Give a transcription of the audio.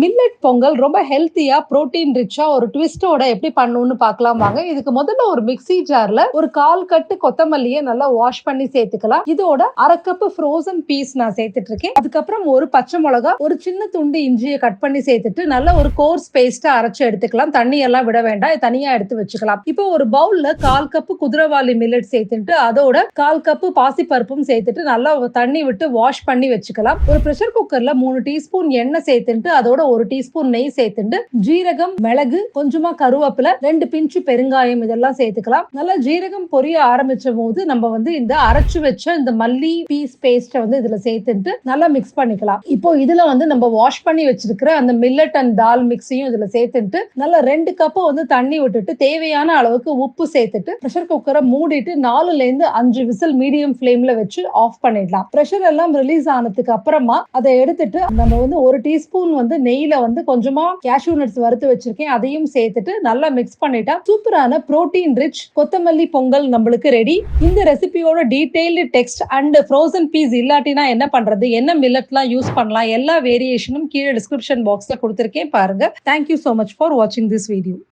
Millet Pongal ரொம்ப ஹெல்த்தியா protein ரிச்சா ஒரு ட்விஸ்டோட எப்படி பண்ணணும்னு பார்க்கலாம் வாங்க. இதுக்கு முதல்ல ஒரு மிக்ஸி ஜார்ல ஒரு 1/4 கட்டு கொத்தமல்லியை நல்லா வாஷ் பண்ணி சேர்த்துக்கலாம். இதோட 1/2 கப் ஃப்ரோசன் பீஸ் நான் சேர்த்துட்டு இருக்கேன். அதுக்கப்புறம் ஒரு பச்சை மிளகா, ஒரு சின்ன துண்டு இஞ்சியை கட் பண்ணி சேர்த்துட்டு நல்ல ஒரு கோர்ஸ் பேஸ்டா அரைச்சு எடுத்துக்கலாம். தண்ணி எல்லாம் விட வேண்டாம், தனியா எடுத்து வச்சுக்கலாம். இப்போ ஒரு பவுல்ல 1/4 கப் குதிரைவாலி மில்லட் சேர்த்துட்டு அதோட 1/4 கப் பாசிப்பருப்பும் சேர்த்துட்டு நல்லா தண்ணி விட்டு வாஷ் பண்ணி வச்சுக்கலாம். ஒரு பிரஷர் குக்கர்ல 3 டீஸ்பூன் எண்ணெய் சேர்த்துட்டு அதோட 1 டீஸ்பூன் நெய் சேர்த்துட்டு ஜீரகம், மிளகு, கொஞ்சமா கருவேப்பிலை, 2 பிஞ்சு பெருங்காயம் இதெல்லாம் சேர்த்துக்கலாம். நல்லா ஜீரகம் பொரிய ஆரம்பிச்ச போது நம்ம இந்த அரைச்சு வச்ச இந்த மல்லி பீஸ் பேஸ்ட இதுல சேர்த்துட்டு நல்லா மிக்ஸ் பண்ணிக்கலாம். இப்போ இதுல நம்ம வாஷ் பண்ணி வச்சிருக்கிற அந்த மில்லட் அண்ட் தால் மிக்ஸையும் இதுல சேர்த்துட்டு நல்லா 2 கப் தண்ணி விட்டுட்டு தேவையான அளவுக்கு உப்பு சேர்த்துட்டு பிரஷர் குக்கரை மூடிட்டு 4ல இருந்து 5 விசில் மீடியம் ஃப்ளேம்ல வச்சு ஆஃப் பண்ணிடலாம். பிரஷர் எல்லாம் ரிலீஸ் ஆனதுக்கு அப்புறமா அதை எடுத்துட்டு நம்ம 1 டீஸ்பூன் நெய்ல கொஞ்சமா கேஷ்யூ நட்ஸ் வறுத்து வச்சிருக்கேன், அதையும் சேர்த்துட்டு நல்லா மிக்ஸ் பண்ணிட்டா சூப்பரான புரோட்டீன் ரிச் கொத்தமல்லி பொங்கல் நம்மளுக்கு ரெடி. இந்த ரெசிபியோட detailed text and frozen peas இல்லாட்டினா என்ன பண்றது, என்ன மில்லட்லாம் யூஸ் பண்ணலாம், எல்லா வேரியேஷனும் கீழே டிஸ்கிரிப்ஷன் பாக்ஸ்ல கொடுத்திருக்கேன் பாருங்க. Thank you so much for watching this video.